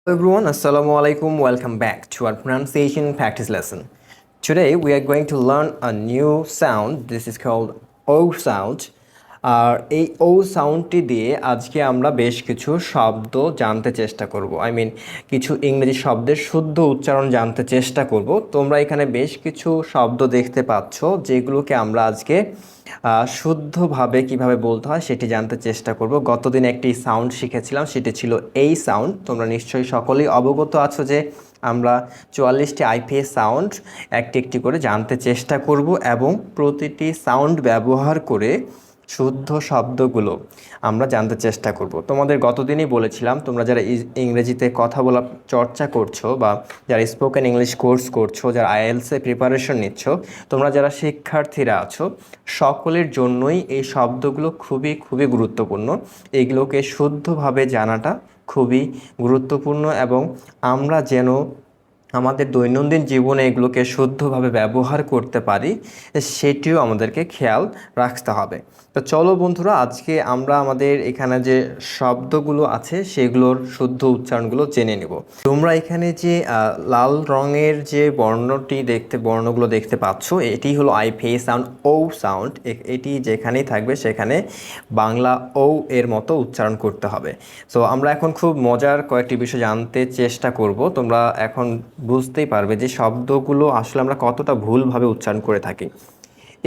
Hello everyone, Assalamu alaikum. Welcome back to our pronunciation practice lesson. Today we are going to learn a new sound. This is called O sound. আর এই ও সাউন্ডটি দিয়ে আজকে আমরা বেশ কিছু শব্দ জানতে চেষ্টা করব। কিছু ইংরেজি শব্দের শুদ্ধ উচ্চারণ জানতে চেষ্টা করব। তোমরা এখানে বেশ কিছু শব্দ দেখতে পাচ্ছ যেগুলোকে আমরা আজকে শুদ্ধভাবে কিভাবে বলতে হয় সেটি জানতে চেষ্টা করব। গতদিন একটি সাউন্ড শিখেছিলাম, সেটি ছিল এই সাউন্ড। তোমরা নিশ্চয়ই সকলেই অবগত আছো যে আমরা 44টি আইপিএস সাউন্ড একটি একটি করে জানতে চেষ্টা করব এবং প্রতিটি সাউন্ড ব্যবহার করে শুদ্ধ শব্দগুলো আমরা জানতে চেষ্টা করব। তোমাদের গতদিনই বলেছিলাম, তোমরা যারা ইংরেজিতে কথা বলা চর্চা করছো বা যারা স্পোকেন ইংলিশ কোর্স করছো, যারা আইএলসে প্রিপারেশন নিচ্ছ, তোমরা যারা শিক্ষার্থীরা আছো, সকলের জন্যই এই শব্দগুলো খুবই খুবই গুরুত্বপূর্ণ। এগুলোকে শুদ্ধভাবে জানাটা খুবই গুরুত্বপূর্ণ এবং আমরা যেন আমাদের দৈনন্দিন জীবনে এগুলোকে শুদ্ধভাবে ব্যবহার করতে পারি সেটিও আমাদেরকে খেয়াল রাখতে হবে। তো চলো বন্ধুরা, আজকে আমরা আমাদের এখানে যে শব্দগুলো আছে সেগুলোর শুদ্ধ উচ্চারণগুলো জেনে নেব। তোমরা এখানে যে লাল রঙের যে বর্ণগুলো দেখতে পাচ্ছ, এটি হলো আইপিএস সাউন্ড, ও সাউন্ড। এটি যেখানেই থাকবে সেখানে বাংলা ও এর মতো উচ্চারণ করতে হবে। সো আমরা এখন খুব মজার কয়েকটি বিষয় জানতে চেষ্টা করব। তোমরা এখন বুঝতেই পারবে যে শব্দগুলো আসলে আমরা কতটা ভুলভাবে উচ্চারণ করে থাকি।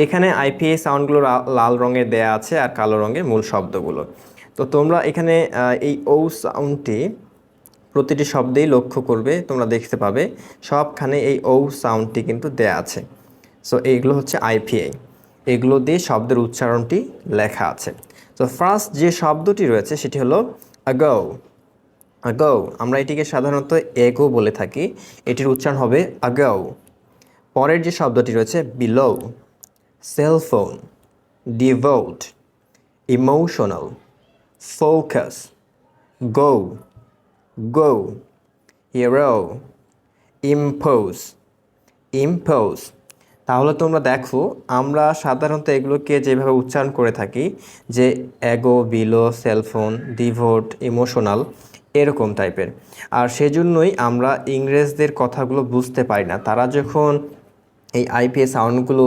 এখানে আইপিএস সাউন্ডগুলো লাল রঙের দেয়া আছে আর কালো রঙের মূল শব্দগুলো। তো তোমরা এখানে এই ও সাউন্ডটি প্রতিটি শব্দেই লক্ষ্য করবে, তোমরা দেখতে পাবে সবখানে এই ও সাউন্ডটি কিন্তু দেয়া আছে। সো এইগুলো হচ্ছে আইপিএ, এগুলো দিয়ে শব্দের উচ্চারণটি লেখা আছে। তো ফার্স্ট যে শব্দটি রয়েছে সেটি হলো আগো। আগো, আমরা এটিকে সাধারণত এগো বলে থাকি, এটির উচ্চারণ হবে আগো। পরের যে শব্দটি রয়েছে below, cellphone, devote, emotional, focus, go, go, hero, impose, impose. তাহলে তোমরা দেখো আমরা সাধারণত এগুলোকে যেভাবে উচ্চারণ করে থাকি যে এগো, বিলো, সেলফোন, ডিভোট, ইমোশনাল, এরকম টাইপের। আর সেজন্যই আমরা ইংরেজদের কথাগুলো বুঝতে পারি না। তারা যখন এই আইপিএস সাউন্ডগুলো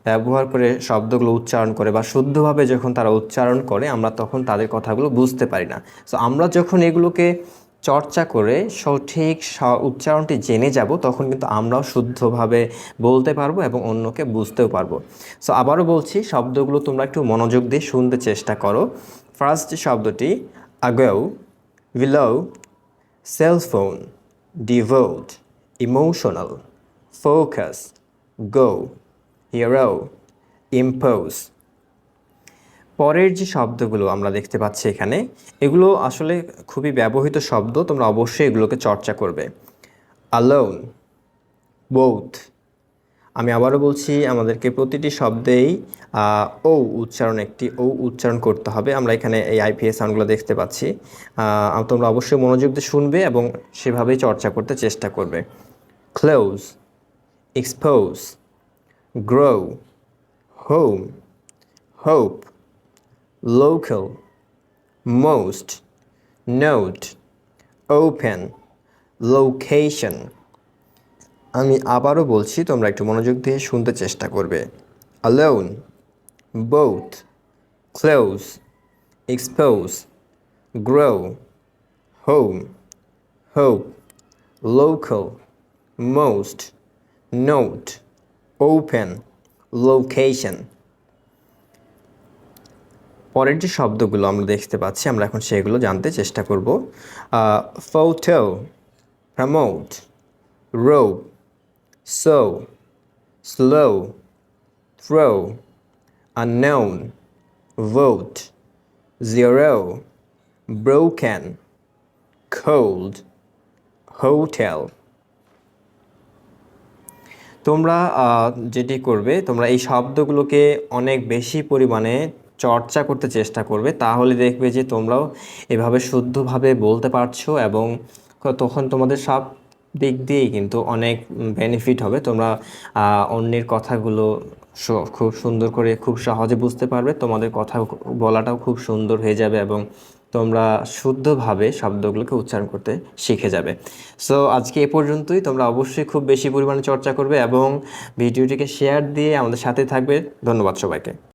ব্যবহার করে শব্দগুলো উচ্চারণ করে বা শুদ্ধভাবে যখন তারা উচ্চারণ করে, আমরা তখন তাদের কথাগুলো বুঝতে পারি না। সো আমরা যখন এগুলোকে চর্চা করে সঠিক উচ্চারণটি জেনে যাব, তখন কিন্তু আমরাও শুদ্ধভাবে বলতে পারবো এবং অন্যকে বুঝতেও পারবো। সো আবারও বলছি, শব্দগুলো তোমরা একটু মনোযোগ দিয়ে শুনতে চেষ্টা করো। ফার্স্ট যে শব্দটি ago, below, cellphone, devote, emotional, focus, go, hero, impose. পরের যে শব্দগুলো আমরা দেখতে পাচ্ছি এখানে, এগুলো আসলে খুবই ব্যবহৃত শব্দ, তোমরা অবশ্যই এগুলোকে চর্চা করবে। Alone, both. আমি আবারও বলছি, আমাদেরকে প্রতিটি শব্দেই ও উচ্চারণ করতে হবে। আমরা এখানে এই আইপিএস সাউন্ডগুলো দেখতে পাচ্ছি, তোমরা অবশ্যই মনোযোগ দিয়ে শুনবে এবং সেভাবেই চর্চা করতে চেষ্টা করবে। Close, expose, grow, home, hope, local, most, note, open, location. আমি আবারও বলছি, তোমরা একটু মনোযোগ দিয়ে শুনতে চেষ্টা করবে। Alone, both, close, expose, grow, home, hope, local, most, note, open, location. পরের যে শব্দগুলো আমরা দেখতে পাচ্ছি, আমরা এখন সেগুলো জানতে চেষ্টা করব। Photo, promote, rope, so, slow, throw, unknown, vote, zero, broken, cold, hotel। তোমরা যেটি করবে, তোমরা এই শব্দগুলোকে অনেক বেশি পরিমাণে চর্চা করতে চেষ্টা করবে, তাহলে দেখবে যে তোমরাও এভাবে শুদ্ধভাবে বলতে পারছো এবং তখন তোমাদের সব দিক দিয়েই কিন্তু অনেক বেনিফিট হবে। তোমরা অন্যের কথাগুলো খুব সুন্দর করে খুব সহজে বুঝতে পারবে, তোমাদের কথা বলাটাও খুব সুন্দর হয়ে যাবে এবং তোমরা শুদ্ধভাবে শব্দগুলোকে উচ্চারণ করতে শিখে যাবে। সো আজকে এ পর্যন্তই। তোমরা অবশ্যই খুব বেশি পরিমাণে চর্চা করবে এবং ভিডিওটিকে শেয়ার দিয়ে আমাদের সাথে থাকবে। ধন্যবাদ সবাইকে।